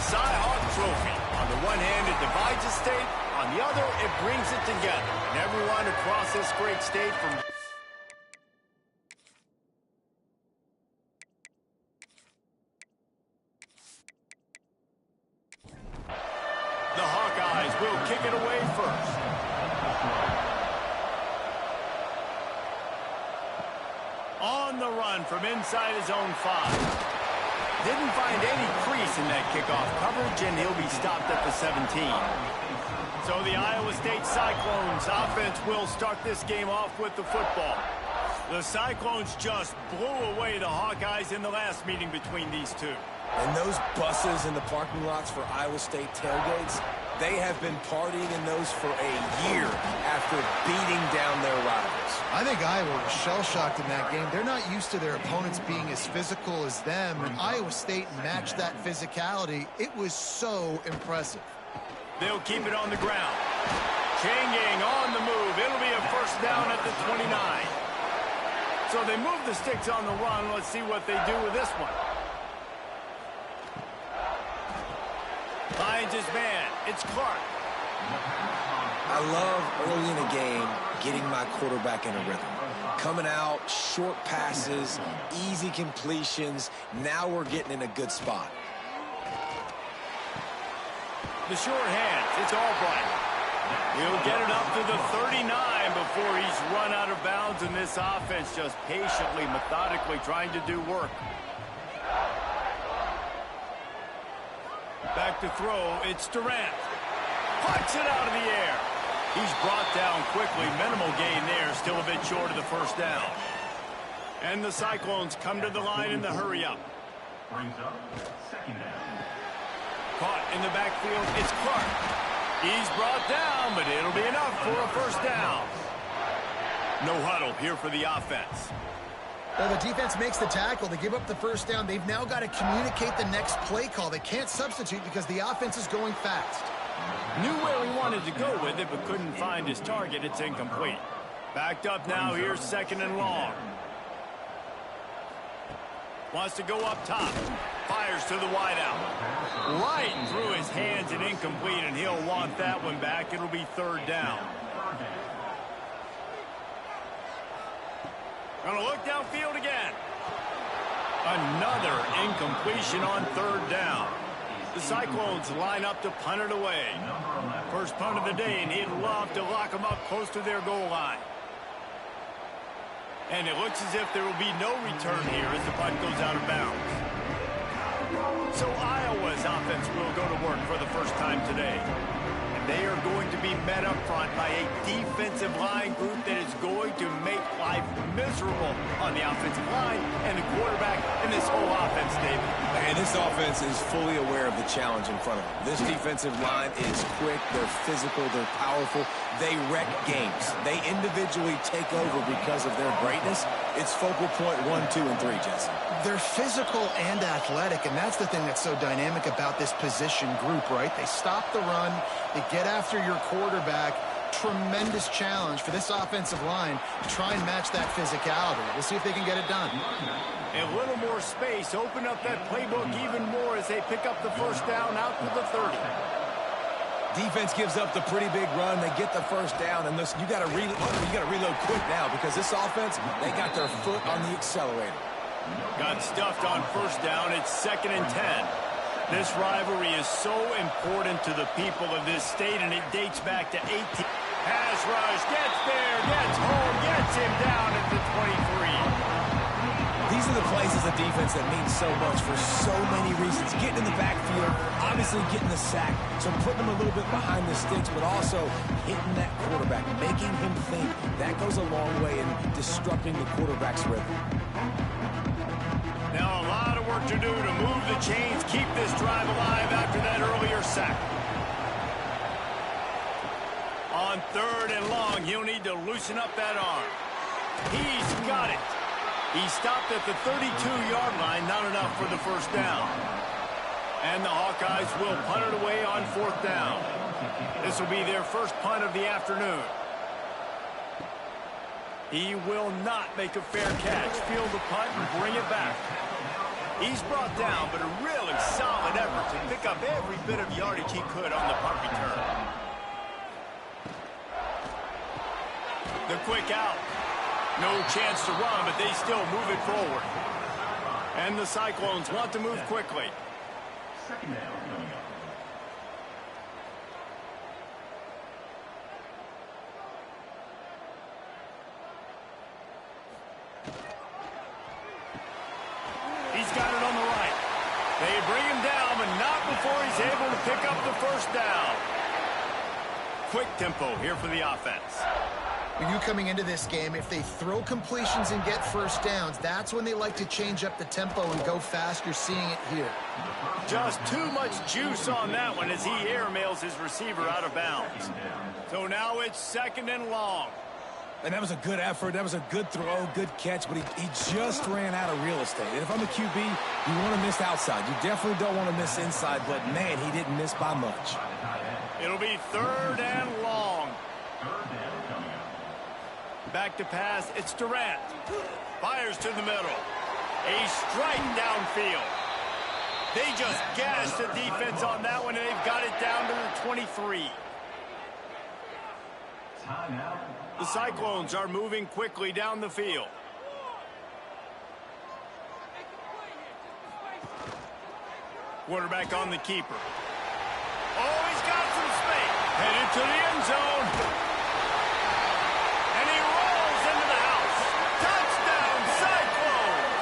Cy-Hawk Trophy. On the one hand, it divides a state. On the other, it brings it together. And everyone across this great state from... The Hawkeyes will kick it away first. On the run from inside his own 5. Didn't find any crease in that kickoff coverage, and he'll be stopped at the 17. So the Iowa State Cyclones offense will start this game off with the football. The Cyclones just blew away the Hawkeyes in the last meeting between these two. And those buses in the parking lots for Iowa State tailgates, they have been partying in those for a year after beating down their rivals. I think Iowa was shell-shocked in that game. They're not used to their opponents being as physical as them, and Iowa State matched that physicality. It was so impressive. They'll keep it on the ground. Changing on the move. It'll be a first down at the 29. So they move the sticks on the run. Let's see what they do with this one. Finds his man. It's Clark. I love early in a game getting my quarterback in a rhythm. Coming out, short passes, easy completions. Now we're getting in a good spot. The short hands. It's Albright. He'll get it up to the 39 before he's run out of bounds, and this offense just patiently, methodically trying to do work. Back to throw, it's Durant. Pucks it out of the air. He's brought down quickly. Minimal gain there, still a bit short of the first down. And the Cyclones come to the line in the hurry-up. Brings up second down. Caught in the backfield, it's Clark. He's brought down, but it'll be enough for a first down. No huddle here for the offense. Well, the defense makes the tackle. They give up the first down. They've now got to communicate the next play call. They can't substitute because the offense is going fast. Knew where he wanted to go with it, but couldn't find his target. It's incomplete. Backed up now. Here's second and long. Wants to go up top. Fires to the wideout. Right through his hands and incomplete, and he'll want that one back. It'll be third down. Gonna look downfield again. Another incompletion on third down. The Cyclones line up to punt it away. First punt of the day, and he'd love to lock them up close to their goal line. And it looks as if there will be no return here as the punt goes out of bounds. So Iowa's offense will go to work for the first time today. And they are going to be met up front by a defensive line group that is going to make life miserable on the offensive line and the quarterback and this whole offense, David. And this offense is fully aware of the challenge in front of them. This defensive line is quick, they're physical, they're powerful. They wreck games. They individually take over because of their greatness. It's focal point 1, 2, and 3, Jesse. They're physical and athletic, and that's the thing that's so dynamic about this position group, right? They stop the run, they get after your quarterback. Tremendous challenge for this offensive line to try and match that physicality. We'll see if they can get it done. A little more space, open up that playbook even more as they pick up the first down out to the 30. Defense gives up the pretty big run. They get the first down, and listen, you got to reload quick now because this offense, they got their foot on the accelerator. Got stuffed on first down. It's 2nd and 10. This rivalry is so important to the people of this state, and it dates back to 18. Pass rush, gets there, gets home, gets him down at the 23. These are the plays as a defense that mean so much for so many reasons. Getting in the backfield, obviously getting the sack, so putting him a little bit behind the sticks, but also hitting that quarterback, making him think. That goes a long way in disrupting the quarterback's rhythm. Now a lot of work to do to move the chains, keep this drive alive after that earlier sack. On 3rd and long, he'll need to loosen up that arm. He's got it. He stopped at the 32-yard line, not enough for the first down. And the Hawkeyes will punt it away on 4th down. This will be their first punt of the afternoon. He will not make a fair catch. Field the punt and bring it back. He's brought down, but a really solid effort to pick up every bit of yardage he could on the punt return. The quick out. No chance to run, but they still move it forward. And the Cyclones want to move quickly. Second down coming up. He's got it on the right. They bring him down, but not before he's able to pick up the first down. Quick tempo here for the offense. When you coming into this game, if they throw completions and get first downs, that's when they like to change up the tempo and go fast. You're seeing it here. Just too much juice on that one as he airmails his receiver out of bounds. So now it's second and long. And that was a good effort. That was a good throw, good catch, but he just ran out of real estate. And if I'm a QB, you want to miss outside. You definitely don't want to miss inside, but, man, he didn't miss by much. It'll be third and long. Third down coming up. Back to pass. It's Durant. Fires to the middle. A strike downfield. They just gashed the defense on that one, and they've got it down to the 23. Timeout. The Cyclones are moving quickly down the field. Quarterback on the keeper. Oh, he's got some space. Headed to the end zone. And he rolls into the house. Touchdown, Cyclones!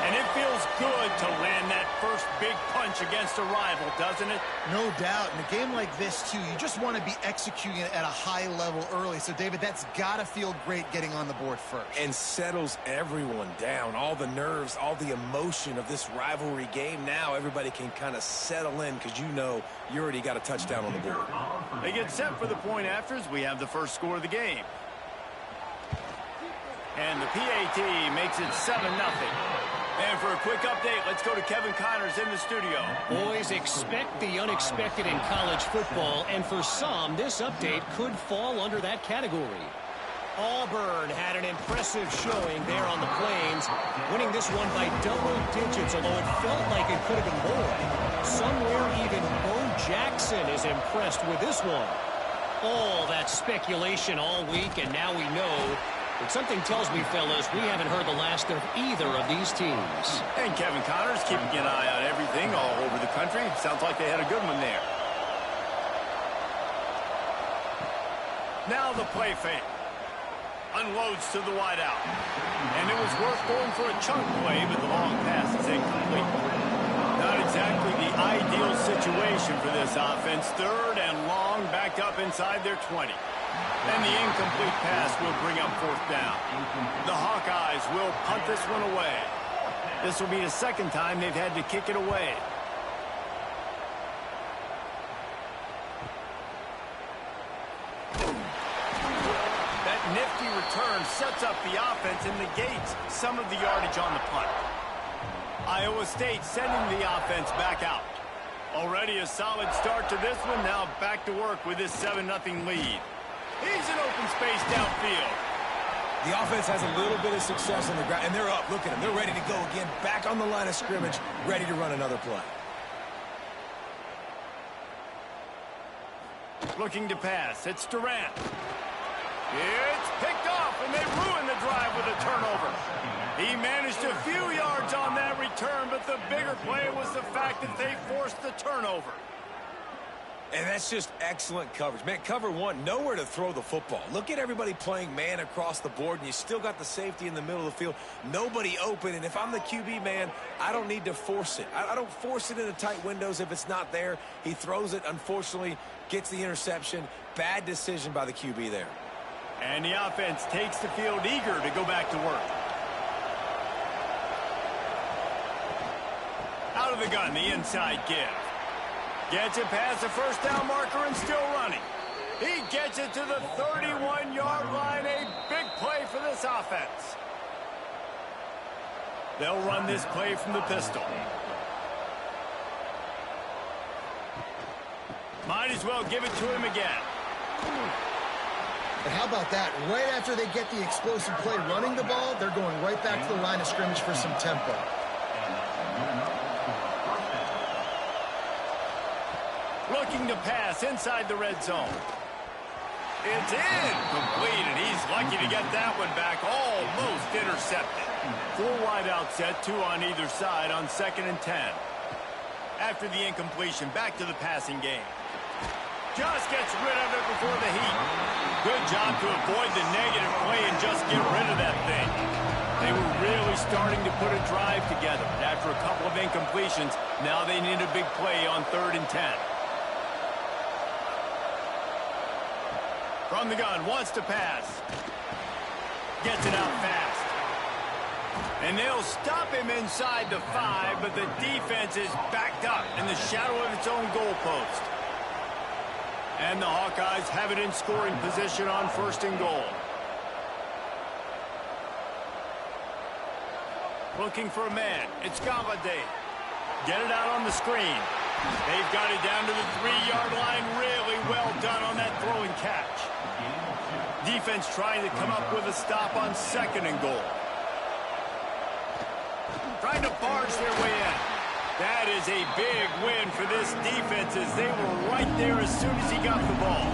And it feels good to land that first big punch against a rival, doesn't it? No doubt. In a game like this, too, you just want to be executing it at a high level early. So, David, that's got to feel great getting on the board first. And settles everyone down. All the nerves, all the emotion of this rivalry game. Now everybody can kind of settle in because you know you already got a touchdown on the board. They get set for the point afters. We have the first score of the game. And the PAT makes it 7-0. And for a quick update, let's go to Kevin Connors in the studio. Boys, expect the unexpected in college football, and for some, this update could fall under that category. Auburn had an impressive showing there on the Plains, winning this one by double digits, although it felt like it could have been more. Somewhere even Bo Jackson is impressed with this one. All that speculation all week, and now we know. But something tells me, fellas, we haven't heard the last of either of these teams. And Kevin Connors keeping an eye on everything all over the country. Sounds like they had a good one there. Now the play fake. Unloads to the wideout. And it was worth going for a chunk play, but the long pass is incomplete. Not exactly the ideal situation for this offense. Third and long, back up inside their 20. And the incomplete pass will bring up fourth down. The Hawkeyes will punt this one away. This will be the second time they've had to kick it away. That nifty return sets up the offense and negates some of the yardage on the punt. Iowa State sending the offense back out. Already a solid start to this one. Now back to work with this 7-0 lead. He's in open space downfield. The offense has a little bit of success on the ground, and they're up. Look at them. They're ready to go again. Back on the line of scrimmage, ready to run another play. Looking to pass. It's Durant. It's picked off, and they ruin the drive with a turnover. He managed a few yards on that return, but the bigger play was the fact that they forced the turnover. And that's just excellent coverage. Man, cover one, nowhere to throw the football. Look at everybody playing man across the board, and you still got the safety in the middle of the field. Nobody open, and if I'm the QB, man, I don't need to force it. I don't force it into tight windows if it's not there. He throws it, unfortunately, gets the interception. Bad decision by the QB there. And the offense takes the field eager to go back to work. Out of the gun, the inside give. Gets it past the first down marker and still running. He gets it to the 31-yard line. A big play for this offense. They'll run this play from the pistol. Might as well give it to him again. But how about that? Right after they get the explosive play running the ball, they're going right back to the line of scrimmage for some tempo. Looking to pass inside the red zone. It's incomplete, and he's lucky to get that one back. Almost intercepted. 4 wide out set, 2 on either side on 2nd and 10. After the incompletion, back to the passing game. Just gets rid of it before the heat. Good job to avoid the negative play and just get rid of that thing. They were really starting to put a drive together. After a couple of incompletions, now they need a big play on 3rd and 10. From the gun, wants to pass. Gets it out fast. And they'll stop him inside the 5, but the defense is backed up in the shadow of its own goalpost. And the Hawkeyes have it in scoring position on 1st and goal. Looking for a man. It's Galladay. Get it out on the screen. They've got it down to the 3-yard line. Really well done on that throw and catch. Defense trying to come up with a stop on 2nd and goal. Trying to barge their way in. That is a big win for this defense as they were right there as soon as he got the ball.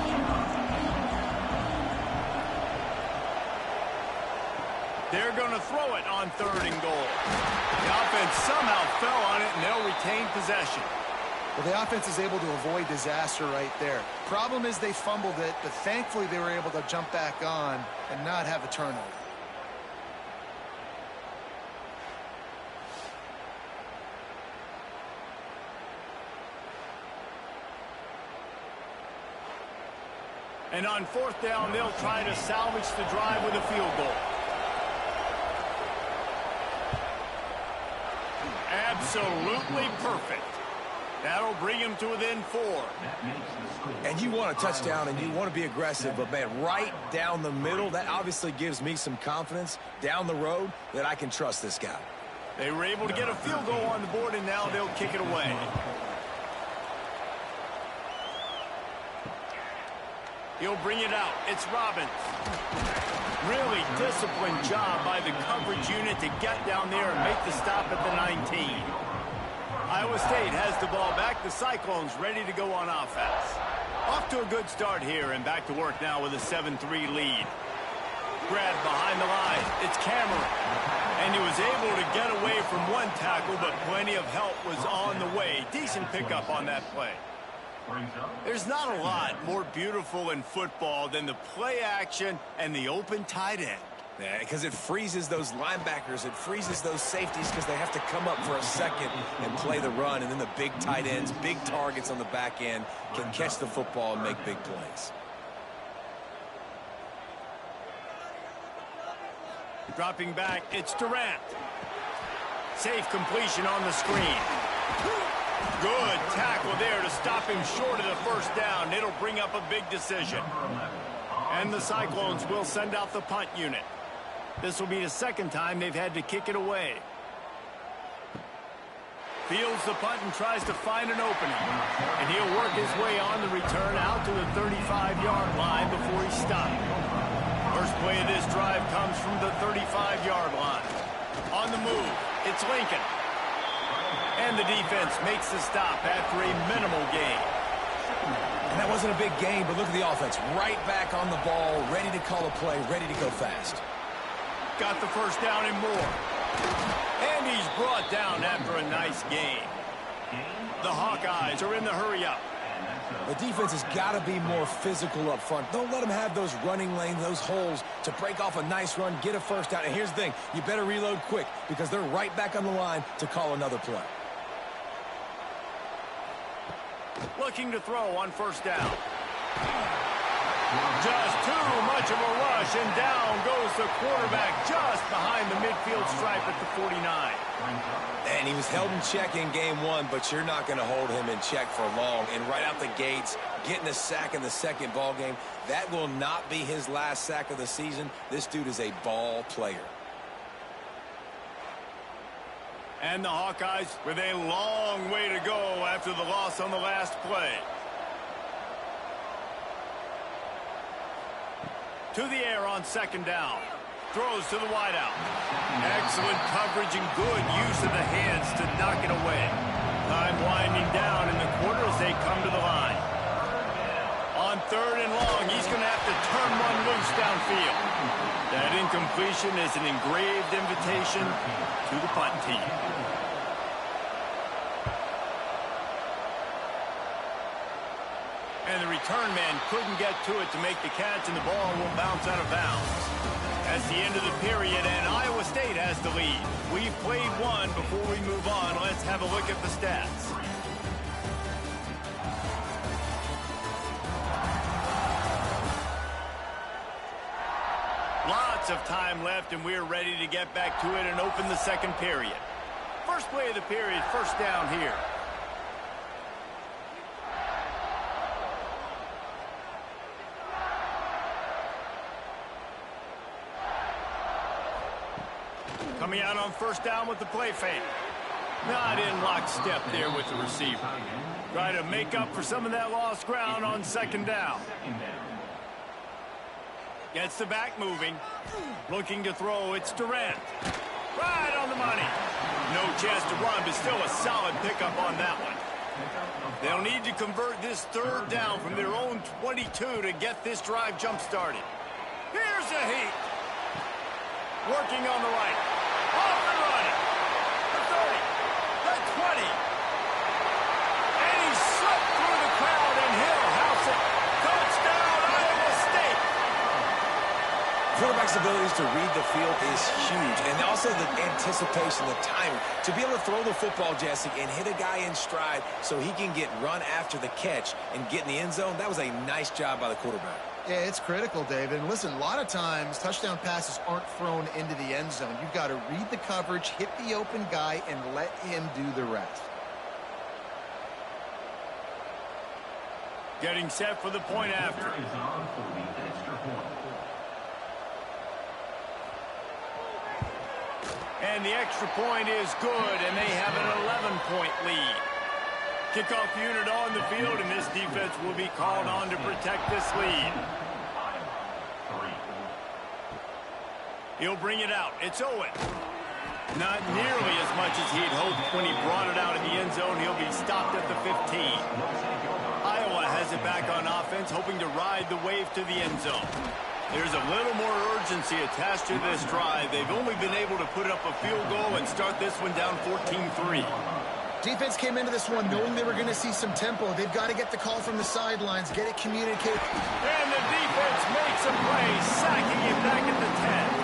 They're going to throw it on 3rd and goal. The offense somehow fell on it, and they'll retain possession. Well, the offense is able to avoid disaster right there. Problem is they fumbled it, but thankfully they were able to jump back on and not have a turnover. And on 4th down, they'll try to salvage the drive with a field goal. Absolutely perfect. That'll bring him to within 4. And you want a touchdown and you want to be aggressive, but, man, right down the middle, that obviously gives me some confidence down the road that I can trust this guy. They were able to get a field goal on the board, and now they'll kick it away. He'll bring it out. It's Robbins. Really disciplined job by the coverage unit to get down there and make the stop at the 19. Iowa State has the ball back. The Cyclones ready to go on offense. Off to a good start here and back to work now with a 7-3 lead. Grab behind the line. It's Cameron. And he was able to get away from one tackle, but plenty of help was on the way. Decent pickup on that play. There's not a lot more beautiful in football than the play action and the open tight end. Yeah, because it freezes those linebackers. It freezes those safeties because they have to come up for a second and play the run. And then the big tight ends, big targets on the back end can catch the football and make big plays. Dropping back, it's Durant. Safe completion on the screen. Good tackle there to stop him short of the 1st down. It'll bring up a big decision. And the Cyclones will send out the punt unit. This will be the 2nd time they've had to kick it away. Fields the punt and tries to find an opening. And he'll work his way on the return out to the 35-yard line before he's stopped. First play of this drive comes from the 35-yard line. On the move, it's Lincoln. And the defense makes the stop after a minimal gain. And that wasn't a big gain, but look at the offense. Right back on the ball, ready to call a play, ready to go fast. Got the 1st down and more. And he's brought down after a nice gain. The Hawkeyes are in the hurry-up. The defense has got to be more physical up front. Don't let them have those running lanes, those holes to break off a nice run, get a 1st down. And here's the thing, you better reload quick because they're right back on the line to call another play. Looking to throw on 1st down. Just too much of a rush, and down goes the quarterback just behind the midfield stripe at the 49. And he was held in check in game 1, but you're not going to hold him in check for long. And right out the gates, getting a sack in the 2nd ball game, that will not be his last sack of the season. This dude is a ball player. And the Hawkeyes with a long way to go after the loss on the last play. To the air on 2nd down. Throws to the wideout. Excellent coverage and good use of the hands to knock it away. Time winding down in the quarter as they come to the line. completion is an engraved invitation to the punt team. And the return man couldn't get to it to make the catch, and the ball will bounce out of bounds. That's the end of the period, and Iowa State has the lead. We've played one. Before we move on, let's have a look at the stats. Lots of time left, and we're ready to get back to it and open the second period. First play of the period, first down here. Coming out on first down with the play fake. Not in lockstep there with the receiver. Try to make up for some of that lost ground on second down. Gets the back moving. Looking to throw. It's Durant. Right on the money. No chance to run, but still a solid pickup on that one. They'll need to convert this third down from their own 22 to get this drive jump-started. Here's a heat. Working on the right. Off and running. The 30. The 20. And he slipped through the crowd, and he'll house it. Touchdown, Iowa State. Quarterback's abilities to read the field is huge, and also the anticipation, the timing. To be able to throw the football, Jesse, and hit a guy in stride so he can get run after the catch and get in the end zone, that was a nice job by the quarterback. Yeah, it's critical, David. And listen, a lot of times touchdown passes aren't thrown into the end zone. You've got to read the coverage, hit the open guy, and let him do the rest. Getting set for the point after. Is on for the extra point. And the extra point is good, and they have an 11-point lead. Kickoff unit on the field, and this defense will be called on to protect this lead. He'll bring it out. It's Owen. Not nearly as much as he'd hoped when he brought it out of the end zone. He'll be stopped at the 15. Iowa has it back on offense, hoping to ride the wave to the end zone. There's a little more urgency attached to this drive. They've only been able to put up a field goal and start this one down 14-3. Defense came into this one knowing they were going to see some tempo. They've got to get the call from the sidelines, get it communicated. And the defense makes a play, sacking it back at the 10.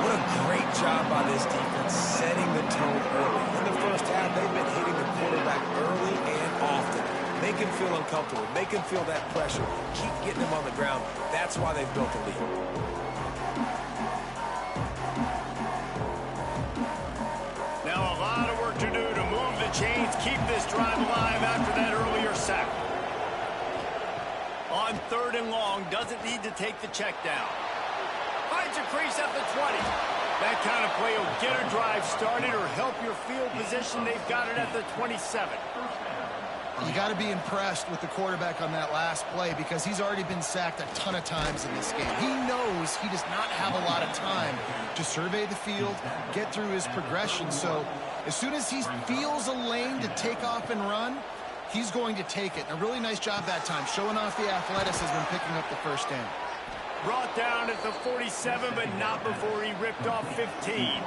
What a great job by this defense, setting the tone early. In the first half, they've been hitting the quarterback early and often. Make him feel uncomfortable. Make him feel that pressure. Keep getting him on the ground. That's why they've built the lead. Now a lot of work to do to move the chains, keep this drive alive after that earlier sack. On third and long, doesn't need to take the check down. Finds a crease at the 20. That kind of play will get a drive started or help your field position. They've got it at the 27. You got to be impressed with the quarterback on that last play because he's already been sacked a ton of times in this game. He knows he does not have a lot of time to survey the field, get through his progression. So as soon as he feels a lane to take off and run, he's going to take it. And a really nice job that time, showing off the athleticism and picking up the first down. Brought down at the 47, but not before he ripped off 15.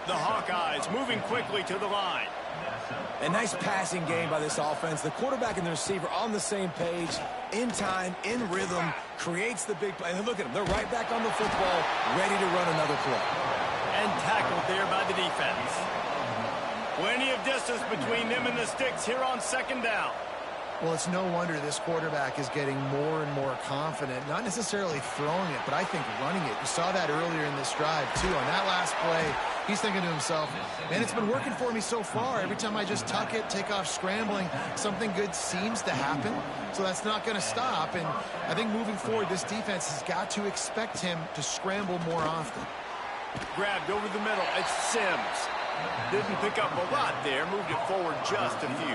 The Hawkeyes moving quickly to the line. A nice passing game by this offense. The quarterback and the receiver on the same page, in time, in rhythm, creates the big play. And look at them. They're right back on the football, ready to run another play. And tackled there by the defense. Plenty of distance between them and the sticks here on second down. Well, it's no wonder this quarterback is getting more and more confident, not necessarily throwing it, but I think running it. You saw that earlier in this drive, too. On that last play, he's thinking to himself, man, it's been working for me so far. Every time I just tuck it, take off scrambling, something good seems to happen. So that's not going to stop. And I think moving forward, this defense has got to expect him to scramble more often. Grabbed over the middle. It's Sims. Didn't pick up a lot there. Moved it forward just a few.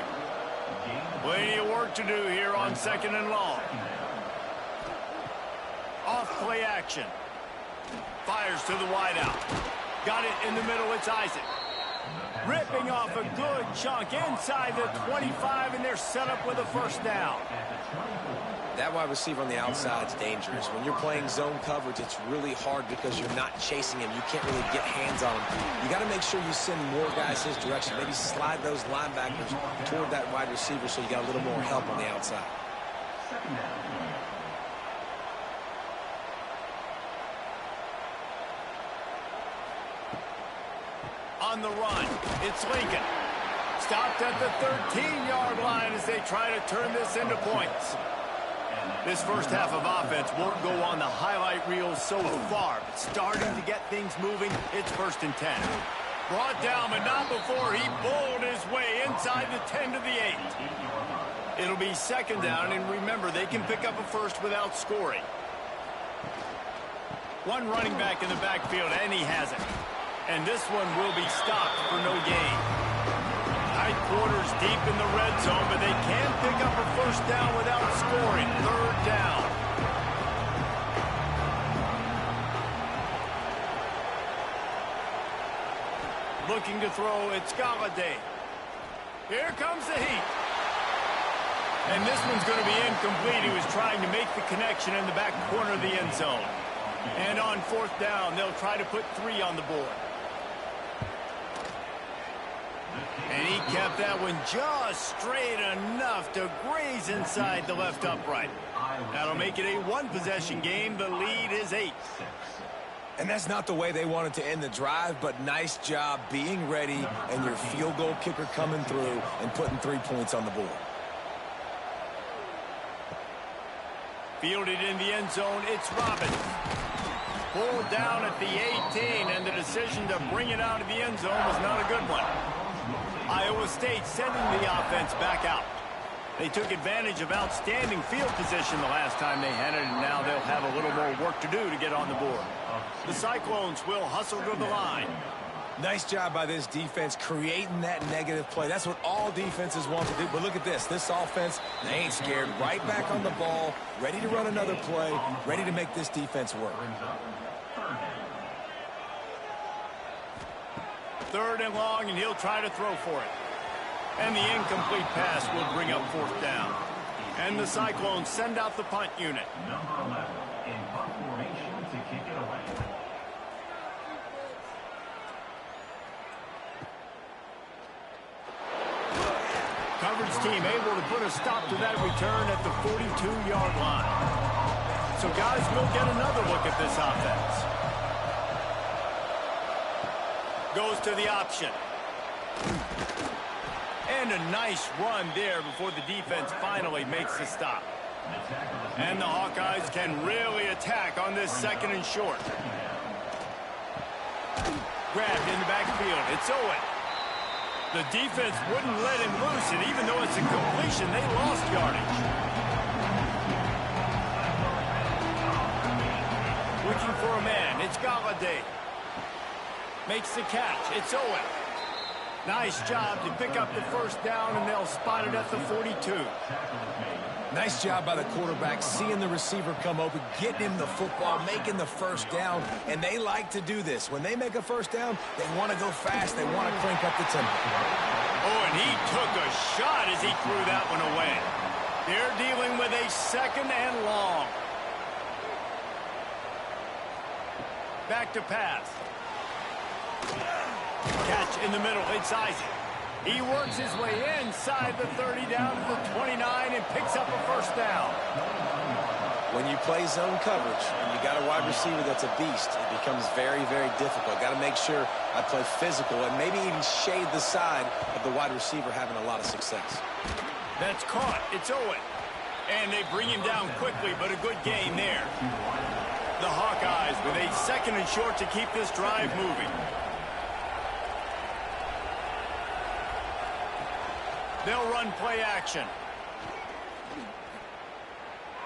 Plenty of work to do here on second and long. Off play action. Fires to the wideout. Got it in the middle. It's Isaac. Ripping off a good chunk inside the 25, and they're set up with a first down. That wide receiver on the outside is dangerous. When you're playing zone coverage, it's really hard because you're not chasing him. You can't really get hands on him. You got to make sure you send more guys his direction. Maybe slide those linebackers toward that wide receiver so you got a little more help on the outside. On the run, it's Lincoln. Stopped at the 13-yard line as they try to turn this into points. This first half of offense won't go on the highlight reel so far, but starting to get things moving, it's 1st and 10. Brought down, but not before he bowled his way inside the 10 to the 8. It'll be 2nd down, and remember, they can pick up a first without scoring. One running back in the backfield, and he has it. And this one will be stopped for no gain. Tight quarters deep in the red zone, but they can pick up a first down without scoring. 3rd down. Looking to throw, it's Galladay. Here comes the heat. And this one's going to be incomplete. He was trying to make the connection in the back corner of the end zone. And on 4th down, they'll try to put 3 on the board. And he kept that one just straight enough to graze inside the left upright. That'll make it a one-possession game. The lead is 8. And that's not the way they wanted to end the drive, but nice job being ready and your field goal kicker coming through and putting 3 points on the board. Fielded in the end zone, it's Robbins. Pulled down at the 18, and the decision to bring it out of the end zone was not a good one. Iowa State sending the offense back out. They took advantage of outstanding field position the last time they had it, and now they'll have a little more work to do to get on the board. The Cyclones will hustle to the line. Nice job by this defense creating that negative play. That's what all defenses want to do. But look at this. This offense, they ain't scared. Right back on the ball, ready to run another play, ready to make this defense work. 3rd and long, and he'll try to throw for it. And the incomplete pass will bring up 4th down. And the Cyclones send out the punt unit. Number 11 in punt formation to kick it away. Coverage team able to put a stop to that return at the 42-yard line. So guys, we'll get another look at this offense. Goes to the option. And a nice run there before the defense finally makes the stop. And the Hawkeyes can really attack on this 2nd and short. Grabbed in the backfield. It's Owen. The defense wouldn't let him loose, and even though it's a completion, they lost yardage. Looking for a man. It's Galladay. Makes the catch. It's Owen. Nice job to pick up the first down, and they'll spot it at the 42. Nice job by the quarterback, seeing the receiver come open, getting him the football, making the first down, and they like to do this. When they make a first down, they want to go fast. They want to crank up the tempo. Oh, and he took a shot as he threw that one away. They're dealing with a 2nd and long. Back to pass. Catch in the middle. It's Isaac. He works his way inside the 30 down to the 29 and picks up a first down. When you play zone coverage and you got a wide receiver that's a beast, it becomes very, very difficult. Got to make sure I play physical and maybe even shade the side of the wide receiver having a lot of success. That's caught. It's Owen. And they bring him down quickly, but a good gain there. The Hawkeyes with a 2nd and short to keep this drive moving. They'll run play action.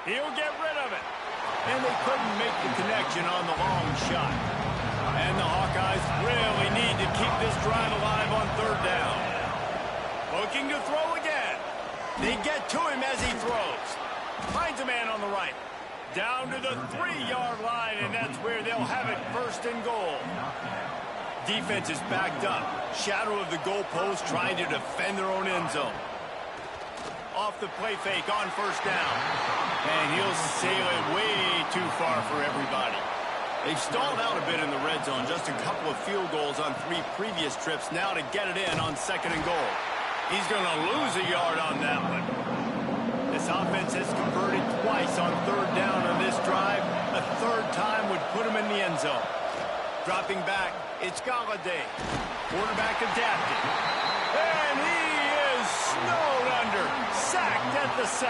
He'll get rid of it. And they couldn't make the connection on the long shot. And the Hawkeyes really need to keep this drive alive on 3rd down. Looking to throw again. They get to him as he throws. Finds a man on the right. Down to the 3-yard line, and that's where they'll have it 1st and goal. defense is backed up. Shadow of the goalpost trying to defend their own end zone. Off the play fake on first down. And he'll sail it way too far for everybody. They've stalled out a bit in the red zone. Just a couple of field goals on 3 previous trips now to get it in on 2nd and goal. He's going to lose a yard on that one. This offense has converted twice on 3rd down on this drive. A 3rd time would put him in the end zone. Dropping back, it's Galladay. Quarterback adapted. And he is snowed under. Sacked at the 7.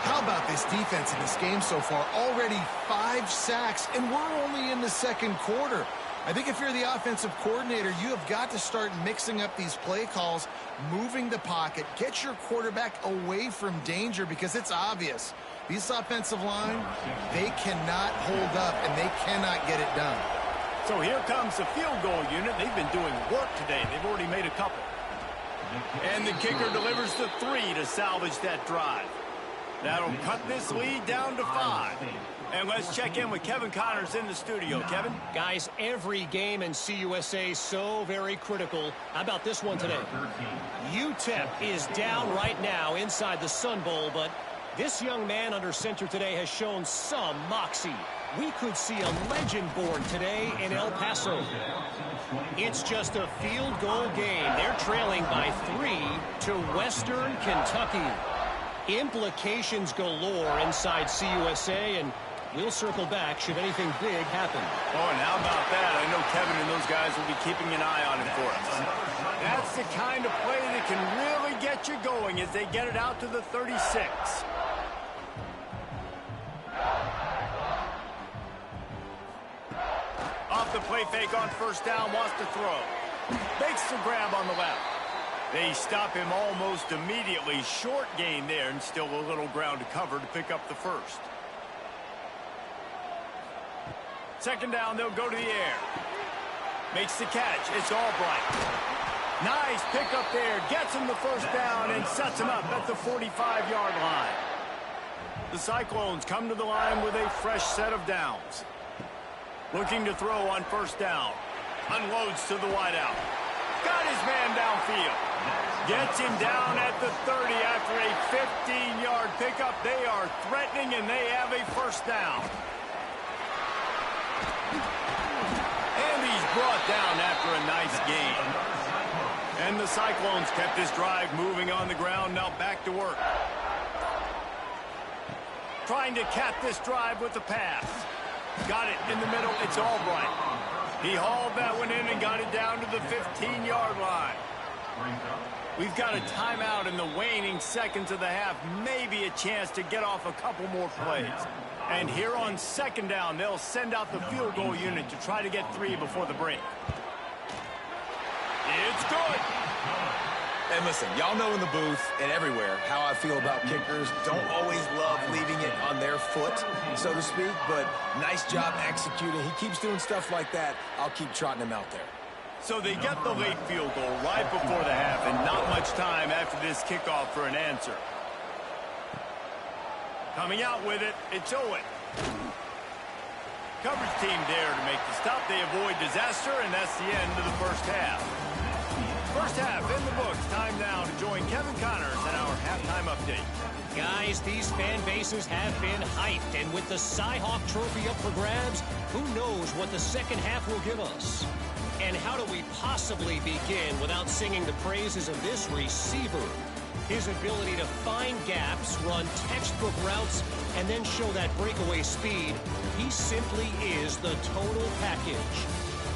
How about this defense in this game so far? Already 5 sacks, and we're only in the 2nd quarter. I think if you're the offensive coordinator, you have got to start mixing up these play calls, moving the pocket, get your quarterback away from danger, because it's obvious. These offensive line, they cannot hold up, and they cannot get it done. So here comes the field goal unit. They've been doing work today. They've already made a couple. And the kicker delivers the 3 to salvage that drive. That'll cut this lead down to 5. And let's check in with Kevin Connors in the studio. Kevin? Guys, every game in CUSA is so very critical. How about this one today? UTEP is down right now inside the Sun Bowl, but this young man under center today has shown some moxie. We could see a legend born today in El Paso. It's just a field goal game. They're trailing by 3 to Western Kentucky. Implications galore inside CUSA, and we'll circle back should anything big happen. Oh, and how about that? I know Kevin and those guys will be keeping an eye on it for us. That's the kind of play that can really get you going as they get it out to the 36. Off the play fake on first down, wants to throw. Makes the grab on the left. They stop him almost immediately. Short gain there, and still a little ground to cover to pick up the first. 2nd down, they'll go to the air. Makes the catch. It's Albright. Nice pickup there. Gets him the first down and sets him up at the 45-yard line. The Cyclones come to the line with a fresh set of downs. Looking to throw on first down. Unloads to the wideout. Got his man downfield. Gets him down at the 30 after a 15-yard pickup. They are threatening, and they have a first down. And he's brought down after a nice gain. And the Cyclones kept this drive moving on the ground. Now back to work. Trying to cap this drive with the pass. Got it in the middle. It's Albright. He hauled that one in and got it down to the 15-yard line. We've got a timeout in the waning seconds of the half. Maybe a chance to get off a couple more plays. And here on 2nd down, they'll send out the field goal unit to try to get 3 before the break. It's good. And listen, y'all know in the booth and everywhere how I feel about kickers. Don't always love leaving it on their foot, so to speak, but nice job executing. He keeps doing stuff like that. I'll keep trotting him out there. So they get the late field goal right before the half, and not much time after this kickoff for an answer. Coming out with it, it's Owen. Coverage team there to make the stop. They avoid disaster, and that's the end of the first half. First half in the books. Time now to join Kevin Connors in our halftime update. Guys, these fan bases have been hyped, and with the Cy-Hawk Trophy up for grabs, who knows what the second half will give us. And how do we possibly begin without singing the praises of this receiver? His ability to find gaps, run textbook routes, and then show that breakaway speed. He simply is the total package.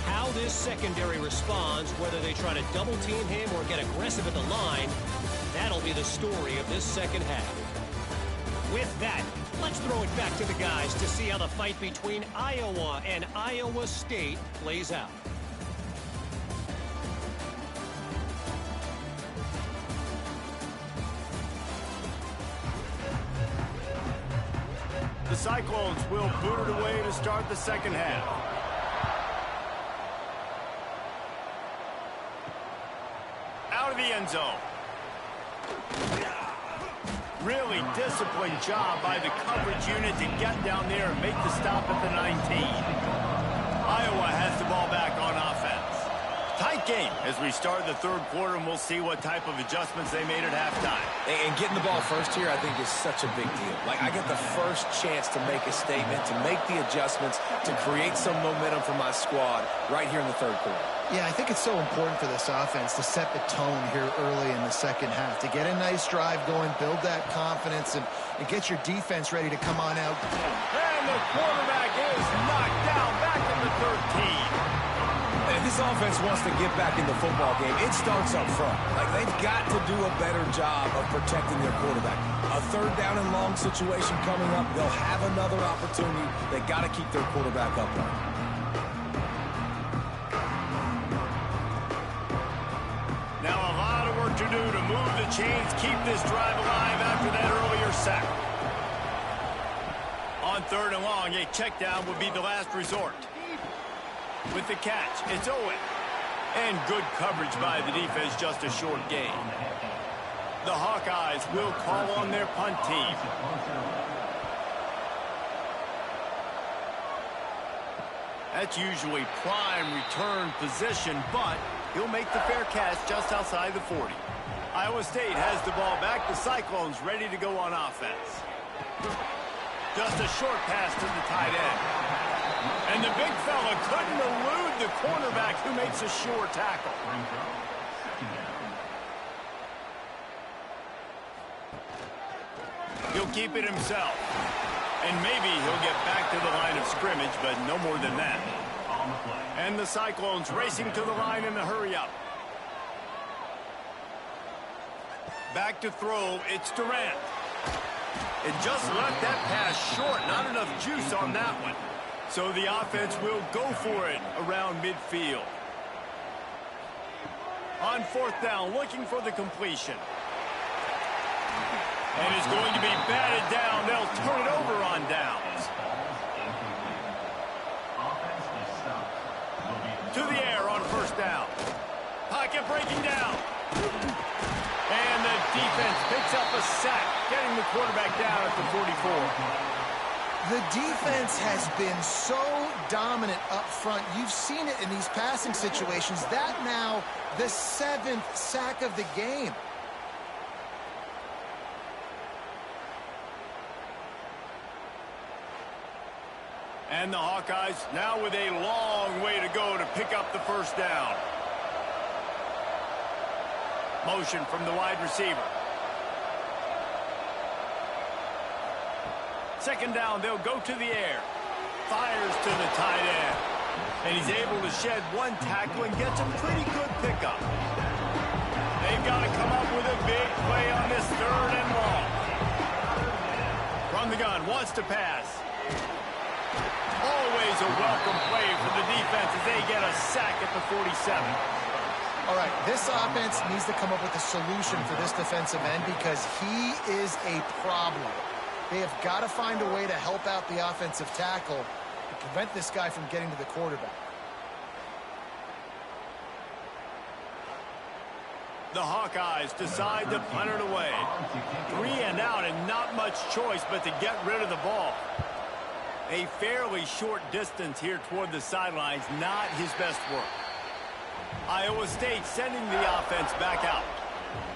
How this secondary responds, whether they try to double team him or get aggressive at the line, that'll be the story of this second half. With that, let's throw it back to the guys to see how the fight between Iowa and Iowa State plays out. The Cyclones will boot it away to start the second half. Out of the end zone. Really disciplined job by the coverage unit to get down there and make the stop at the 19. Iowa has the ball back on offense. Tight game as we start the third quarter, and we'll see what type of adjustments they made at halftime. And getting the ball first here, I think, is such a big deal. Like, I get the first chance to make a statement, to make the adjustments, to create some momentum for my squad right here in the third quarter. Yeah, I think it's so important for this offense to set the tone here early in the second half, to get a nice drive going, build that confidence, and get your defense ready to come on out. And the quarterback is knocked down back in the 13. If this offense wants to get back in the football game, it starts up front. Like, they've got to do a better job of protecting their quarterback. A third down and long situation coming up, they'll have another opportunity. They got to keep their quarterback upright. Now a lot of work to do to move the chains, keep this drive alive after that earlier sack. On third and long, a check down would be the last resort. With the catch, it's Owen. And good coverage by the defense, just a short gain. The Hawkeyes will call on their punt team. That's usually prime return position, but he'll make the fair catch just outside the 40. Iowa State has the ball back. The Cyclones ready to go on offense. Just a short pass to the tight end. And the big fella couldn't elude the cornerback who makes a sure tackle. He'll keep it himself. And maybe he'll get back to the line of scrimmage, but no more than that. And the Cyclones racing to the line in the hurry-up. Back to throw, it's Durant. It just left that pass short, not enough juice on that one. So the offense will go for it around midfield. On fourth down, looking for the completion. And it's going to be batted down. They'll turn it over on downs. To the air on first down. Pocket breaking down. And the defense picks up a sack, getting the quarterback down at the 44. The defense has been so dominant up front. You've seen it in these passing situations. That now the 7th sack of the game. And the Hawkeyes now with a long way to go to pick up the first down. Motion from the wide receiver. Second down, they'll go to the air. Fires to the tight end. And he's able to shed one tackle and gets a pretty good pickup. They've got to come up with a big play on this third and long. From the gun, wants to pass. Always a welcome play for the defense as they get a sack at the 47. All right, this offense needs to come up with a solution for this defensive end because he is a problem. They have got to find a way to help out the offensive tackle to prevent this guy from getting to the quarterback. The Hawkeyes decide to punt it away. 3 and out and not much choice but to get rid of the ball. A fairly short distance here toward the sidelines, not his best work. Iowa State sending the offense back out.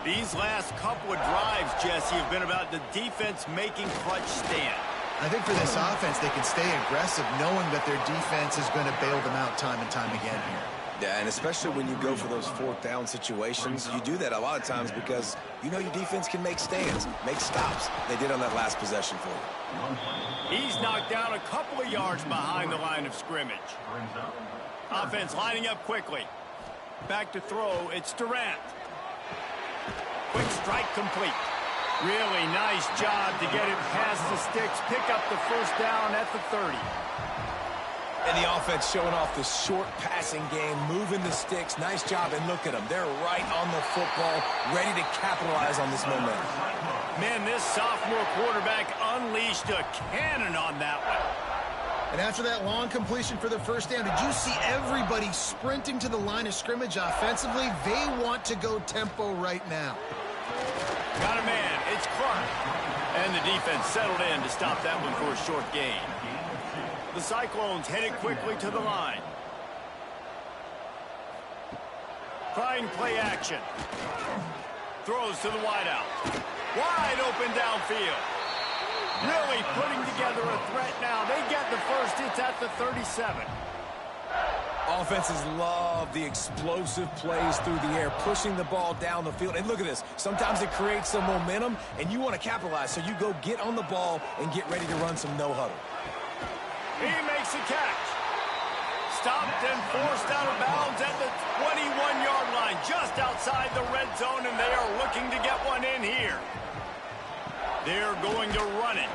These last couple of drives, Jesse, have been about the defense making clutch stand. I think for this offense, they can stay aggressive knowing that their defense is going to bail them out time and time again here. Yeah, and especially when you go for those fourth down situations, you do that a lot of times because you know your defense can make stands, make stops. They did on that last possession for you. He's knocked down a couple of yards behind the line of scrimmage. Offense lining up quickly. Back to throw, it's Durant. Quick strike complete. Really nice job to get it past the sticks, pick up the first down at the 30. And the offense showing off the short passing game, moving the sticks. Nice job, and look at them. They're right on the football, ready to capitalize on this momentum. Man, this sophomore quarterback unleashed a cannon on that one. And after that long completion for the first down, did you see everybody sprinting to the line of scrimmage offensively? They want to go tempo right now. Got a man, it's Clark. And the defense settled in to stop that one for a short gain. The Cyclones headed quickly to the line. Trying play action. Throws to the wideout. Wide open downfield. Really putting together a threat now. They get the first. It's at the 37. Offenses love the explosive plays through the air, pushing the ball down the field. And look at this. Sometimes it creates some momentum, and you want to capitalize. So you go get on the ball and get ready to run some no-huddle. He makes a catch. Stopped and forced out of bounds at the 21-yard line, just outside the red zone, and they are looking to get one in here. They're going to run it.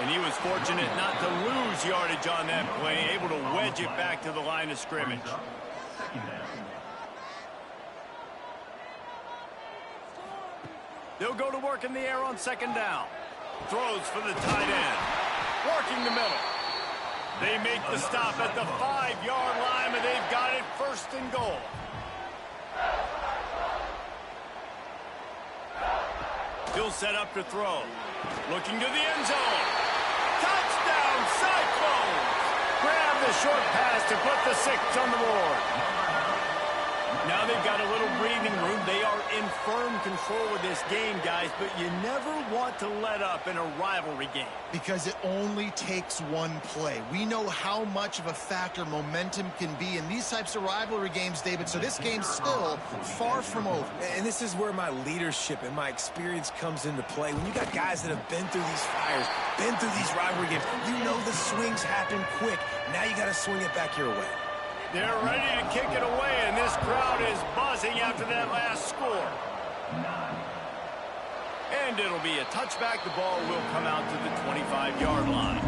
And he was fortunate not to lose yardage on that play, able to wedge it back to the line of scrimmage. They'll go to work in the air on second down. Throws for the tight end. Working the middle. They make the stop at the 5-yard line, but they've got it first and goal. He'll set up to throw. Looking to the end zone. Touchdown, Cyclones! Grab the short pass to put the 6 on the board. Now they've got a little breathing room. They are in firm control of this game, guys, but you never want to let up in a rivalry game. Because it only takes one play. We know how much of a factor momentum can be in these types of rivalry games, David, so this game's still far from over. And this is where my leadership and my experience comes into play. When you got guys that have been through these fires, been through these rivalry games, you know the swings happen quick. Now you got to swing it back your way. They're ready to kick it away, and this crowd is buzzing after that last score. And it'll be a touchback. The ball will come out to the 25-yard line.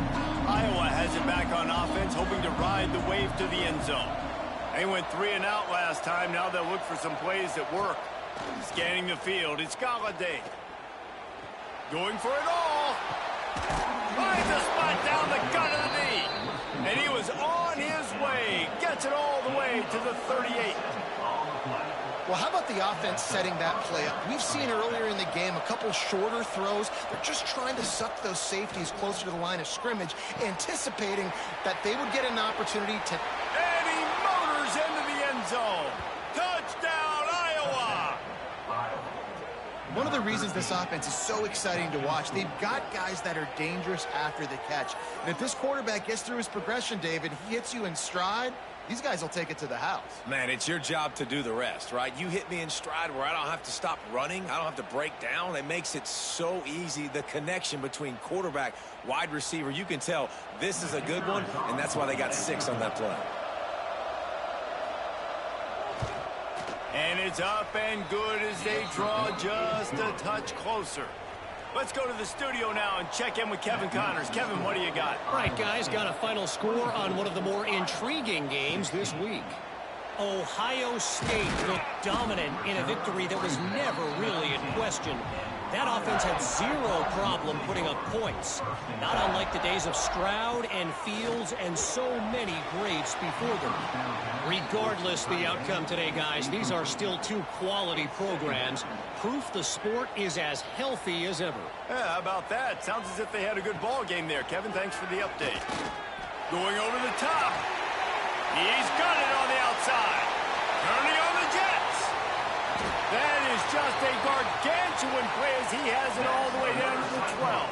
Iowa has it back on offense, hoping to ride the wave to the end zone. They went 3 and out last time. Now they'll look for some plays that work. Scanning the field, it's Galladay. Going for it all. Finds a spot down the gut of the knee. And he was on his way. Gets it all the way to the 38. Well, how about the offense setting that play up? We've seen earlier in the game a couple shorter throws. They're just trying to suck those safeties closer to the line of scrimmage, anticipating that they would get an opportunity to... And he motors into the end zone. Touchdown, Iowa! One of the reasons this offense is so exciting to watch, they've got guys that are dangerous after the catch. And if this quarterback gets through his progression, David, he hits you in stride, these guys will take it to the house. Man, it's your job to do the rest, right? You hit me in stride where I don't have to stop running. I don't have to break down. It makes it so easy, the connection between quarterback, wide receiver. You can tell this is a good one, and that's why they got 6 on that play. And it's up and good as they draw just a touch closer. Let's go to the studio now and check in with Kevin Connors. Kevin, what do you got? All right, guys, got a final score on one of the more intriguing games this week. Ohio State looked dominant in a victory that was never really in question. That offense had 0 problem putting up points. Not unlike the days of Stroud and Fields and so many greats before them. Regardless the outcome today, guys, these are still 2 quality programs. Proof the sport is as healthy as ever. Yeah, how about that? Sounds as if they had a good ball game there. Kevin, thanks for the update. Going over the top. He's got it on the outside. Turning on the Jets. That is just a gargantuan play as he has it all the way down to the 12.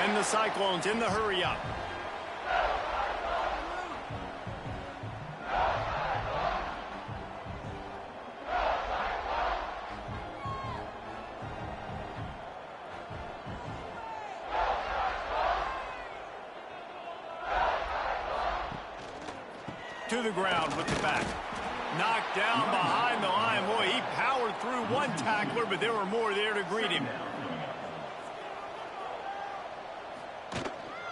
And the Cyclones in the hurry up. To the ground with the back. Knocked down behind the line. Boy, he powered through one tackler, but there were more there to greet him.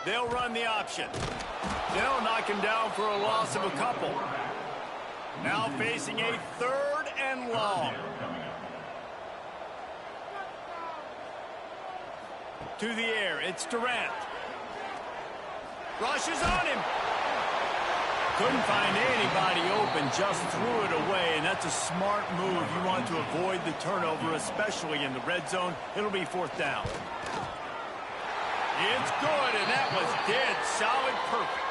They'll run the option. They'll knock him down for a loss of a couple. Now facing a 3rd and long. To the air, it's Durant. Rushes on him. Couldn't find anybody open, just threw it away, and that's a smart move. You want to avoid the turnover, especially in the red zone. It'll be 4th down. It's good, and that was dead solid perfect.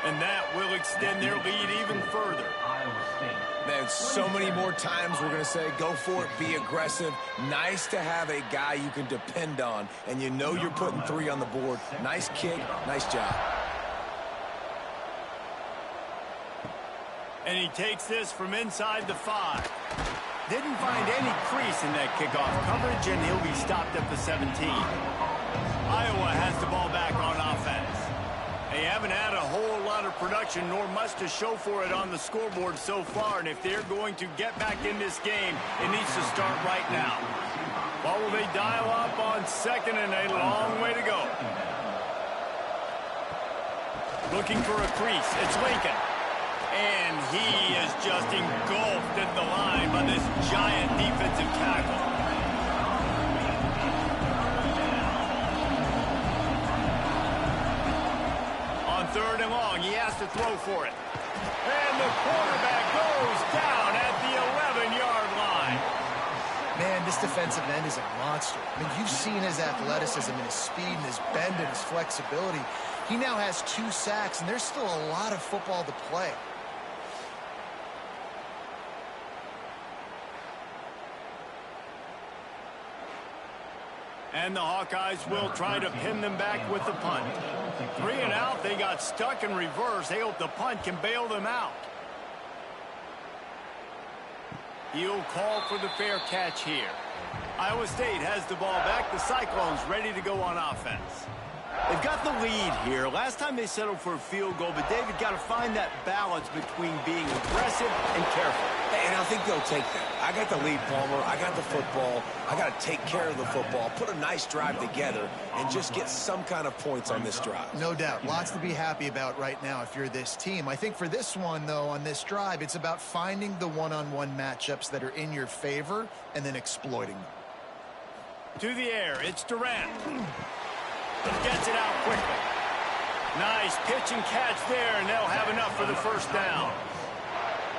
And that will extend their lead even further. Iowa State. Man, so many more times we're going to say, go for it, be aggressive. Nice to have a guy you can depend on, and you know you're putting 3 on the board. Nice kick, nice job. And he takes this from inside the 5. Didn't find any crease in that kickoff coverage, and he'll be stopped at the 17. Iowa has the ball back on offense. They haven't had a whole lot of production, nor much to show for it on the scoreboard so far, and if they're going to get back in this game, it needs to start right now. What will they dial up on 2nd and a long way to go? Looking for a crease. It's Lincoln. And he is just engulfed at the line by this giant defensive tackle. On 3rd and long, he has to throw for it. And the quarterback goes down at the 11-yard line. Man, this defensive end is a monster. I mean, you've seen his athleticism and his speed and his bend and his flexibility. He now has 2 sacks, and there's still a lot of football to play. And the Hawkeyes will try to pin them back with the punt. 3 and out, they got stuck in reverse. They hope the punt can bail them out. He'll call for the fair catch here. Iowa State has the ball back. The Cyclones ready to go on offense. They've got the lead here. Last time they settled for a field goal, but David got to find that balance between being aggressive and careful. And I think they'll take that. I got the lead, Palmer. I got the football. I got to take care of the football, put a nice drive together, and just get some kind of points on this drive. No doubt. Lots to be happy about right now if you're this team. I think for this one, though, on this drive, it's about finding the one-on-one matchups that are in your favor and then exploiting them. To the air, it's Durant. Gets it out quickly. Nice pitch and catch there, and they'll have enough for the first down.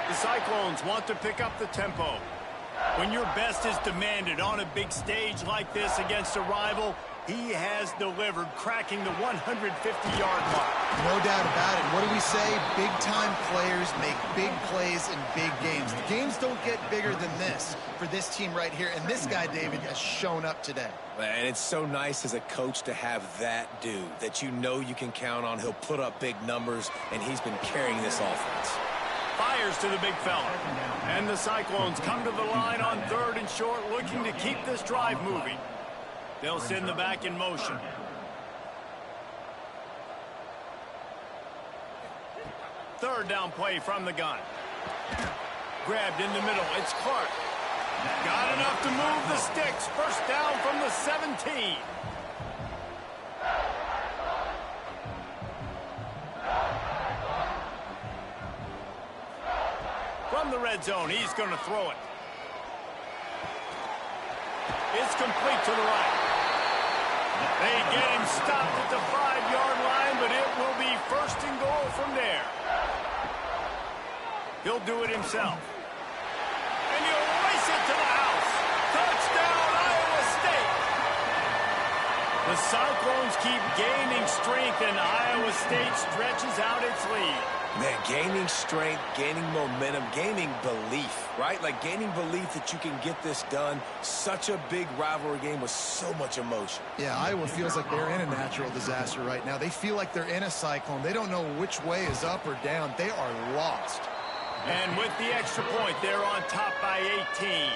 The Cyclones want to pick up the tempo. When your best is demanded on a big stage like this against a rival, he has delivered, cracking the 150-yard mark. No doubt about it. What do we say? Big-time players make big plays in big games. The games don't get bigger than this for this team right here, and this guy, David, has shown up today. And it's so nice as a coach to have that dude that you know you can count on. He'll put up big numbers, and he's been carrying this offense. Fires to the big fella. And the Cyclones come to the line on 3rd and short, looking to keep this drive moving. They'll send the back in motion. Third down play from the gun. Grabbed in the middle. It's Clark. Got enough to move the sticks. First down from the 17. From the red zone, he's going to throw it. It's complete to the right. They get him stopped at the 5-yard line, but it will be 1st and goal from there. He'll do it himself. And he'll race it to the house. Touchdown, Iowa State. The Cyclones keep gaining strength, and Iowa State stretches out its lead. Man, gaining strength, gaining momentum, gaining belief, right? Like gaining belief that you can get this done. Such a big rivalry game with so much emotion. Yeah, Iowa feels like they're in a natural disaster right now. They feel like they're in a cyclone. They don't know which way is up or down. They are lost. And with the extra point, they're on top by 18.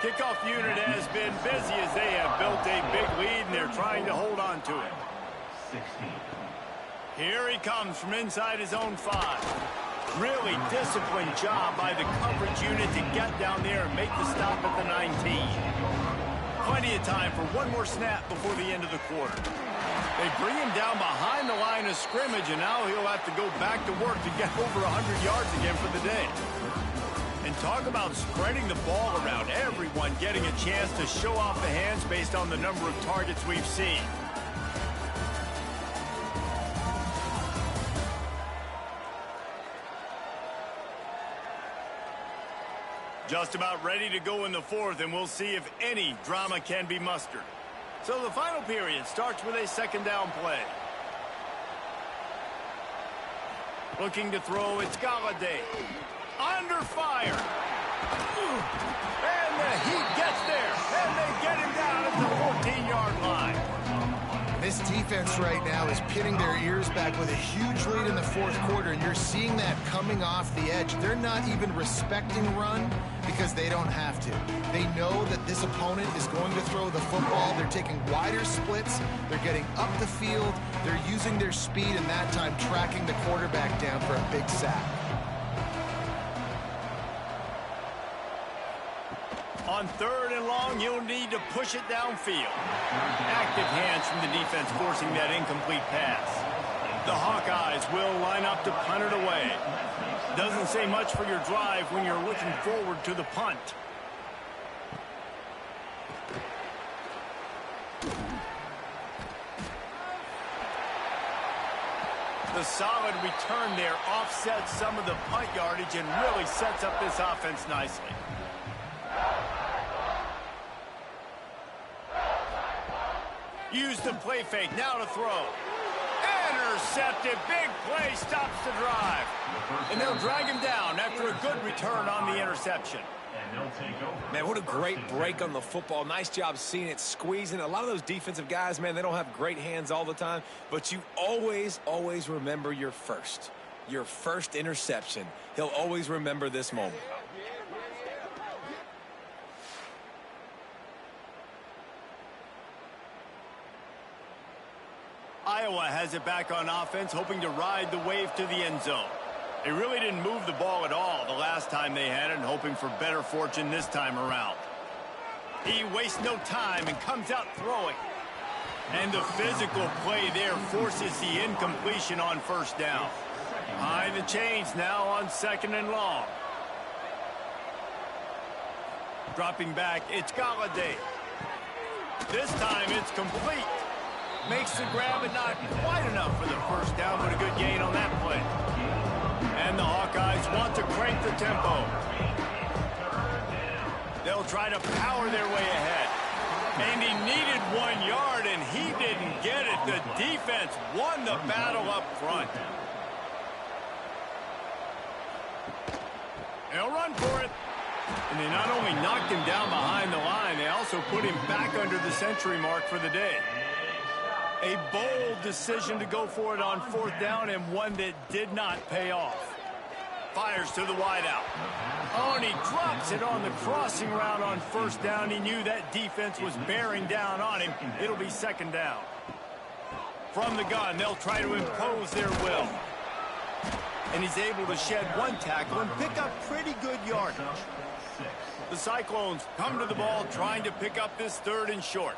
Kickoff unit has been busy as they have built a big lead, and they're trying to hold on to it. 16. Here he comes from inside his own 5. Really disciplined job by the coverage unit to get down there and make the stop at the 19. Plenty of time for one more snap before the end of the quarter. They bring him down behind the line of scrimmage, and now he'll have to go back to work to get over 100 yards again for the day. And talk about spreading the ball around. Everyone getting a chance to show off the hands based on the number of targets we've seen. Just about ready to go in the 4th, and we'll see if any drama can be mustered. So the final period starts with a 2nd down play. Looking to throw, it's Galladay. Under fire. And the Heat gets there. And they get him down at the 14-yard line. This defense right now is pinning their ears back with a huge lead in the fourth quarter, and you're seeing that coming off the edge. They're not even respecting run because they don't have to. They know that this opponent is going to throw the football. They're taking wider splits. They're getting up the field. They're using their speed, and that time tracking the quarterback down for a big sack. On 3rd and long, you'll need to push it downfield. Active hands from the defense forcing that incomplete pass. The Hawkeyes will line up to punt it away. Doesn't say much for your drive when you're looking forward to the punt. The solid return there offsets some of the punt yardage and really sets up this offense nicely. Use the play fake, now to throw. Intercepted, big play, stops the drive. And they'll drag him down after a good return on the interception. Man, what a great break on the football. Nice job seeing it, squeezing. A lot of those defensive guys, man, they don't have great hands all the time, but you always, always remember your first interception. He'll always remember this moment. Iowa has it back on offense, hoping to ride the wave to the end zone. They really didn't move the ball at all the last time they had it, and hoping for better fortune this time around. He wastes no time and comes out throwing. And the physical play there forces the incompletion on 1st down. Behind the chains now on 2nd and long. Dropping back, it's Galladay. This time it's complete. Makes the grab, but not quite enough for the 1st down, but a good gain on that play. And the Hawkeyes want to crank the tempo. They'll try to power their way ahead. And he needed 1 yard, and he didn't get it. The defense won the battle up front. They'll run for it. And they not only knocked him down behind the line, they also put him back under the century mark for the day. A bold decision to go for it on 4th down, and one that did not pay off. Fires to the wideout. Oh, and he drops it on the crossing route on 1st down. He knew that defense was bearing down on him. It'll be 2nd down. From the gun, they'll try to impose their will. And he's able to shed 1 tackle and pick up pretty good yardage. The Cyclones come to the ball trying to pick up this 3rd and short.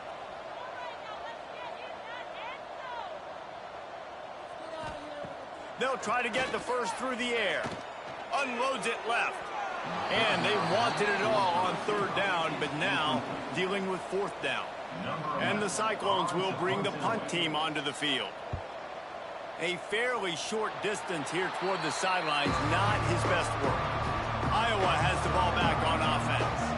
They'll try to get the 1st through the air. Unloads it left. And they wanted it all on 3rd down, but now dealing with 4th down. And the Cyclones will bring the punt team onto the field. A fairly short distance here toward the sidelines, not his best work. Iowa has the ball back on offense.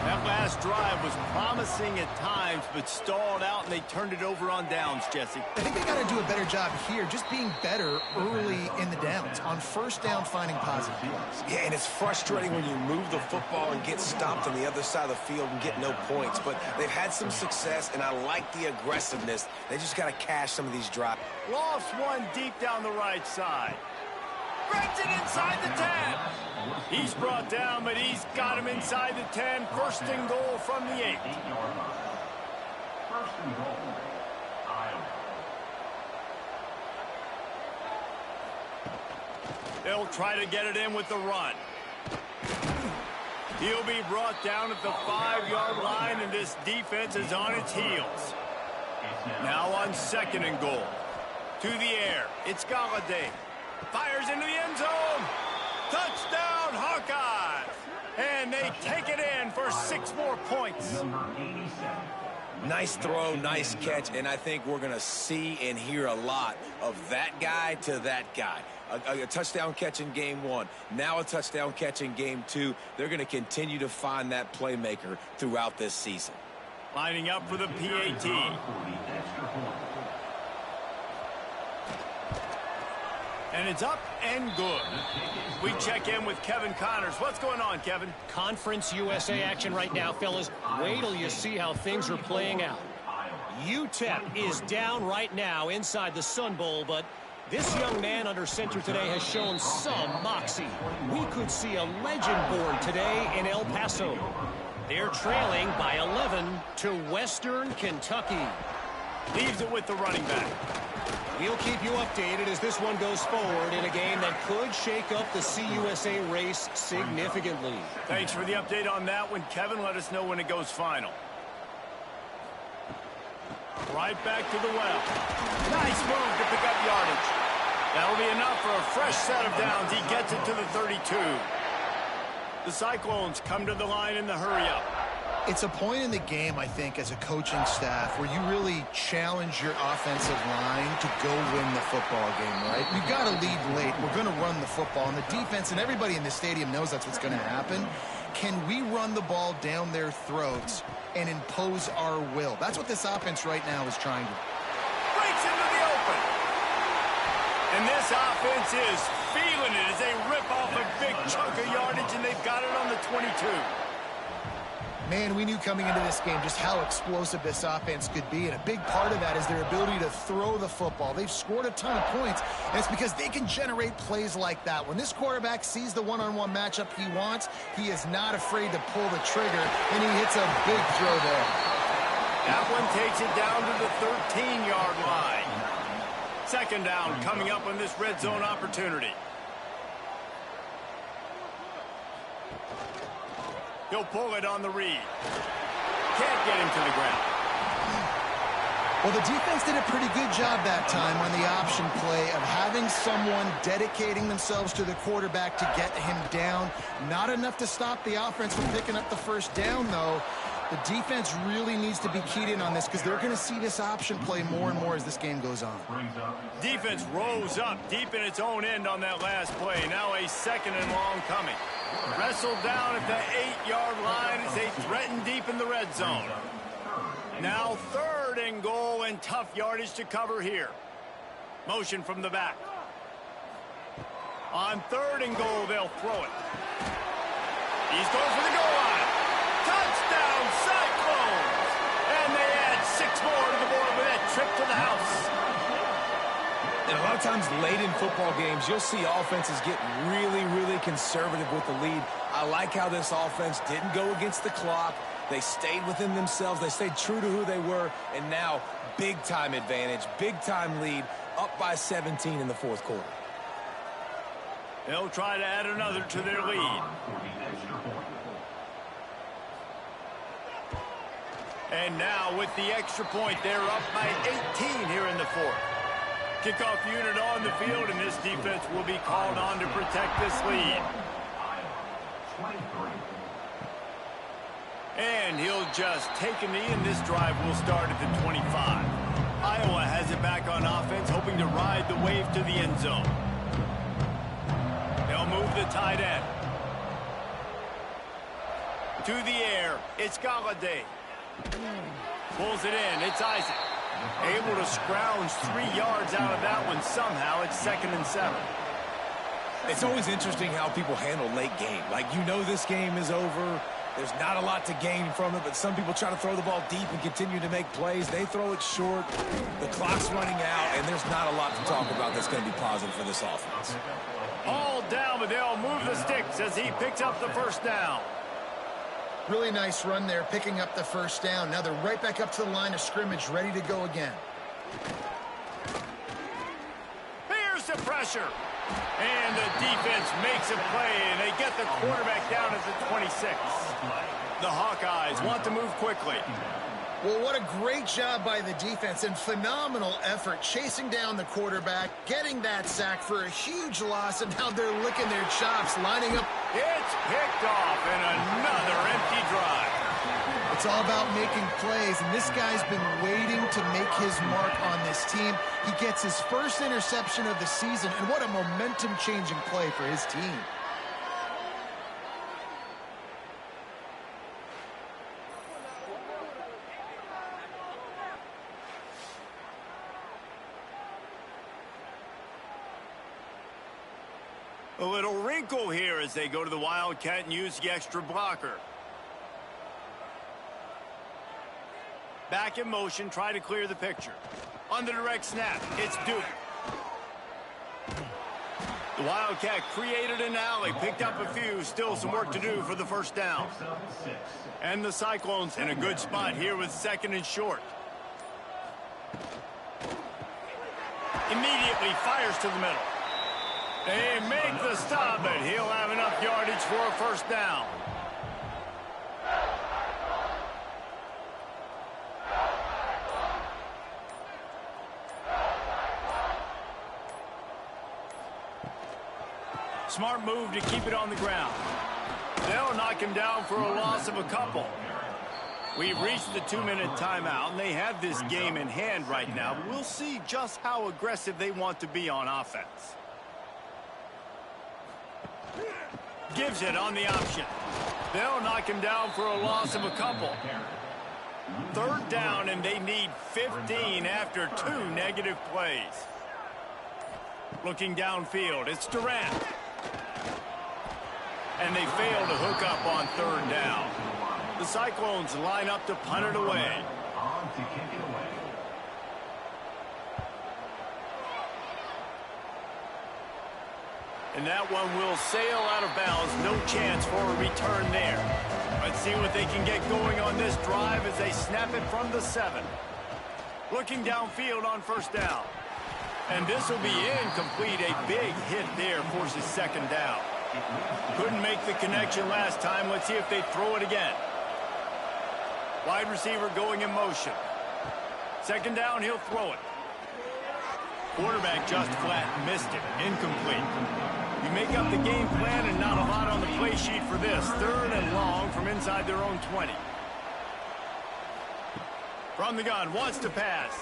That last drive was promising at times, but stalled out, and they turned it over on downs, Jesse. I think they got to do a better job here, just being better early in the downs. On 1st down, finding positive plays. Yeah, and it's frustrating when you move the football and get stopped on the other side of the field and get no points. But they've had some success, and I like the aggressiveness. They just got to cash some of these drives. Lofts one deep down the right side. Grabs it inside the 10. He's brought down, but he's got him inside the 10. 1st and goal from the 8. 1st and goal, Iowa. They'll try to get it in with the run. He'll be brought down at the 5-yard line, and this defense is on its heels. Now on 2nd and goal. To the air, it's Galladay. Fires into the end zone. Touchdown, Hawkeyes. And they take it in for 6 more points. Nice throw, nice catch, and I think we're going to see and hear a lot of that guy to that guy. A touchdown catch in game 1, now a touchdown catch in game 2. They're going to continue to find that playmaker throughout this season. Lining up for the PAT. And it's up and good. We check in with Kevin Connors. What's going on, Kevin? Conference USA action right now, fellas. Wait till you see how things are playing out. UTEP is down right now inside the Sun Bowl, but this young man under center today has shown some moxie. We could see a legend born today in El Paso. They're trailing by 11 to Western Kentucky. Leaves it with the running back. We'll keep you updated as this one goes forward in a game that could shake up the CUSA race significantly. Thanks for the update on that one, Kevin. Let us know when it goes final. Right back to the well. Nice move to pick up yardage. That'll be enough for a fresh set of downs. He gets it to the 32. The Cyclones come to the line in the hurry-up. It's a point in the game, I think, as a coaching staff where you really challenge your offensive line to go win the football game, right? We've got to lead late. We're going to run the football. And the defense and everybody in the stadium knows that's what's going to happen. Can we run the ball down their throats and impose our will? That's what this offense right now is trying to do. Breaks into the open. And this offense is feeling it as they rip off a big chunk of yardage, and they've got it on the 22. Man, we knew coming into this game just how explosive this offense could be, and a big part of that is their ability to throw the football. They've scored a ton of points, and it's because they can generate plays like that. When this quarterback sees the one-on-one matchup he wants, he is not afraid to pull the trigger, and he hits a big throw there. That one takes it down to the 13-yard line. Second down coming up on this red zone opportunity. He'll pull it on the read. Can't get him to the ground. Well, the defense did a pretty good job that time on the option play of having someone dedicating themselves to the quarterback to get him down. Not enough to stop the offense from picking up the first down, though. The defense really needs to be keyed in on this because they're going to see this option play more and more as this game goes on. Defense rose up deep in its own end on that last play. Now a second and long coming. Wrestled down at the 8-yard line as they threaten deep in the red zone. Now third and goal and tough yardage to cover here. Motion from the back. On third and goal, they'll throw it. He's going for the goal line. Touchdown, Cyclones! And they add 6 more to the board with that trip to the house. And a lot of times late in football games, you'll see offenses get really, really conservative with the lead. I like how this offense didn't go against the clock. They stayed within themselves. They stayed true to who they were. And now, big-time advantage, big-time lead, up by 17 in the fourth quarter. They'll try to add another to their lead. And now, with the extra point, they're up by 18 here in the fourth. Kickoff unit on the field, and this defense will be called on to protect this lead. And he'll just take a knee, and this drive will start at the 25. Iowa has it back on offense, hoping to ride the wave to the end zone. They'll move the tight end. To the air, it's Galladay. Pulls it in, it's Isaac. Able to scrounge 3 yards out of that one somehow. It's 2nd and 7. It's always interesting how people handle late game. Like, you know this game is over. There's not a lot to gain from it, but some people try to throw the ball deep and continue to make plays. They throw it short. The clock's running out, and there's not a lot to talk about that's going to be positive for this offense. All down, but they'll move the sticks as he picks up the first down. Really nice run there, picking up the first down. Now they're right back up to the line of scrimmage, ready to go again. Here's the pressure. And the defense makes a play, and they get the quarterback down at the 26. The Hawkeyes want to move quickly. Well, what a great job by the defense and phenomenal effort chasing down the quarterback, getting that sack for a huge loss, and now they're licking their chops, lining up. It's picked off, and another empty drive. It's all about making plays, and this guy's been waiting to make his mark on this team. He gets his first interception of the season, and what a momentum-changing play for his team. A little wrinkle here as they go to the Wildcat and use the extra blocker. Back in motion, try to clear the picture. On the direct snap, it's Duke. The Wildcat created an alley, picked up a few, still some work to do for the first down. And the Cyclones in a good spot here with 2nd and short. Immediately fires to the middle. They make the stop, but he'll have enough yardage for a first down. Smart move to keep it on the ground. They'll knock him down for a loss of a couple. We've reached the 2-minute timeout, and they have this game in hand right now. But we'll see just how aggressive they want to be on offense. Gives it on the option. They'll knock him down for a loss of a couple. 3rd down, and they need 15 after 2 negative plays. Looking downfield, it's Durant. And they fail to hook up on 3rd down. The Cyclones line up to punt it away. On to kick it away. And that one will sail out of bounds. No chance for a return there. Let's see what they can get going on this drive as they snap it from the 7. Looking downfield on 1st down. And this will be incomplete. A big hit there forces 2nd down. Couldn't make the connection last time. Let's see if they throw it again. Wide receiver going in motion. 2nd down, he'll throw it. Quarterback just flat missed it. Incomplete. You make up the game plan and not a lot on the play sheet for this. 3rd and long from inside their own 20. From the gun, wants to pass.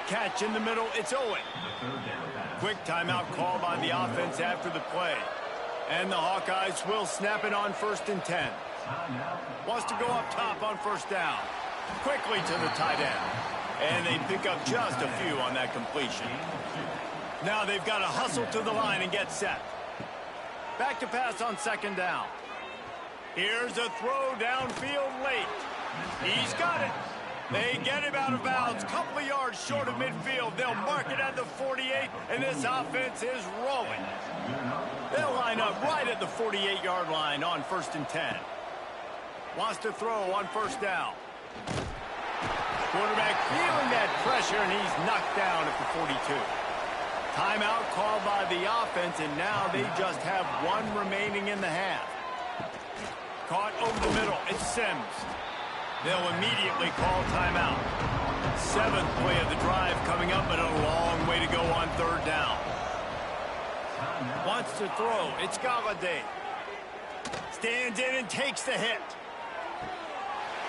Catch in the middle, it's Owen. Quick timeout call by the offense after the play. And the Hawkeyes will snap it on 1st and 10. Wants to go up top on 1st down. Quickly to the tight end. And they pick up just a few on that completion. Now they've got to hustle to the line and get set. Back to pass on 2nd down. Here's a throw downfield late. He's got it. They get him out of bounds, couple of yards short of midfield. They'll mark it at the 48, and this offense is rolling. They'll line up right at the 48-yard line on 1st and 10. Wants to throw on 1st down. Quarterback feeling that pressure, and he's knocked down at the 42. Timeout called by the offense, and now they just have 1 remaining in the half. Caught over the middle. It's Sims. They'll immediately call timeout. 7th play of the drive coming up, but a long way to go on 3rd down. Wants to throw. It's Galladay. Stands in and takes the hit.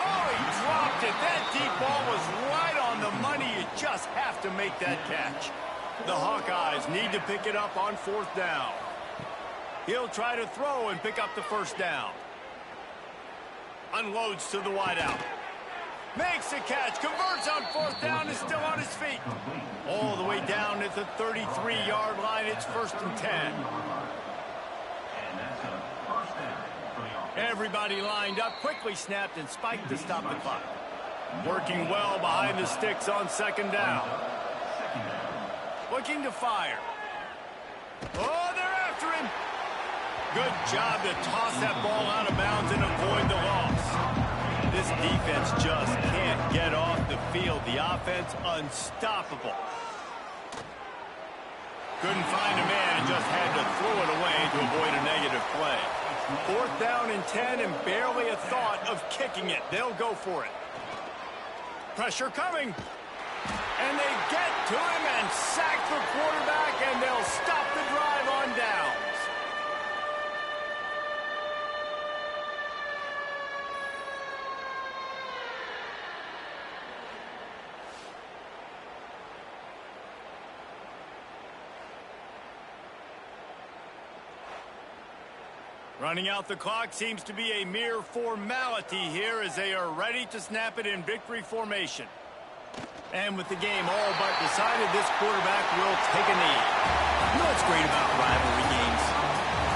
Oh, he dropped it. That deep ball was right on the money. You just have to make that catch. The Hawkeyes need to pick it up on 4th down. He'll try to throw and pick up the 1st down. Unloads to the wideout. Makes the catch. Converts on 4th down. Is still on his feet. All the way down at the 33-yard line. It's 1st and 10. Everybody lined up. Quickly snapped and spiked to stop the clock. Working well behind the sticks on 2nd down. Looking to fire. Oh, they're after him. Good job to toss that ball out of bounds and avoid the loss. This defense just can't get off the field. The offense unstoppable. Couldn't find a man and just had to throw it away to avoid a negative play. 4th down and 10 and barely a thought of kicking it. They'll go for it. Pressure coming. And they get to him and sack the quarterback, and they'll stop the drive on downs. Running out the clock seems to be a mere formality here as they are ready to snap it in victory formation. And with the game all but decided, this quarterback will take a knee. You know what's great about rivalry games?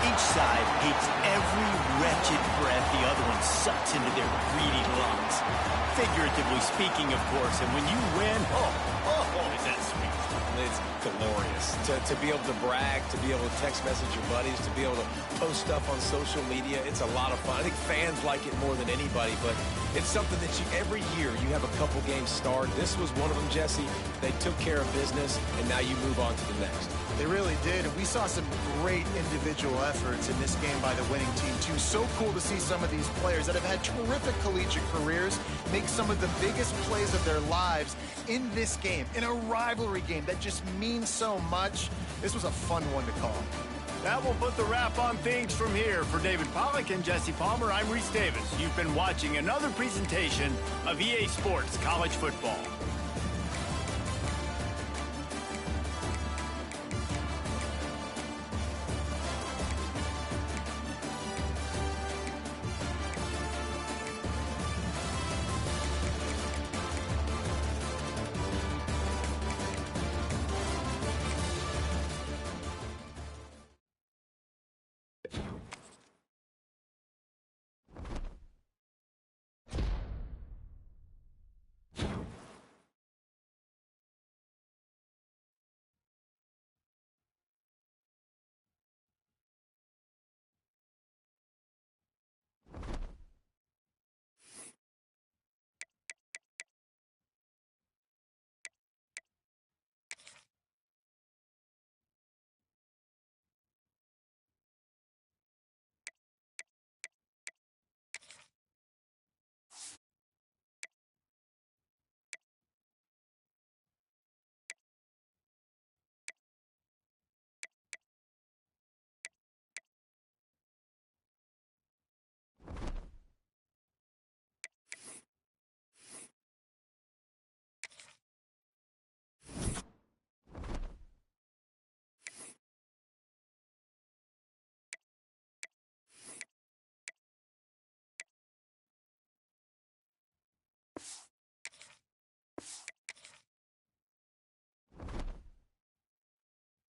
Each side hates every wretched breath the other one sucks into their greedy lungs. Figuratively speaking, of course. And when you win, is that sweet? It's glorious to be able to brag, to be able to text message your buddies, to be able to post stuff on social media. It's a lot of fun. I think fans like it more than anybody, but it's something that every year you have a couple games start. This was one of them, Jesse. They took care of business, and now you move on to the next. They really did, and we saw some great individual efforts in this game by the winning team, too. So cool to see some of these players that have had terrific collegiate careers make some of the biggest plays of their lives in this game, in a rivalry game that just means so much. This was a fun one to call. That will put the wrap on things from here. For David Pollack and Jesse Palmer, I'm Reese Davis. You've been watching another presentation of EA Sports College Football.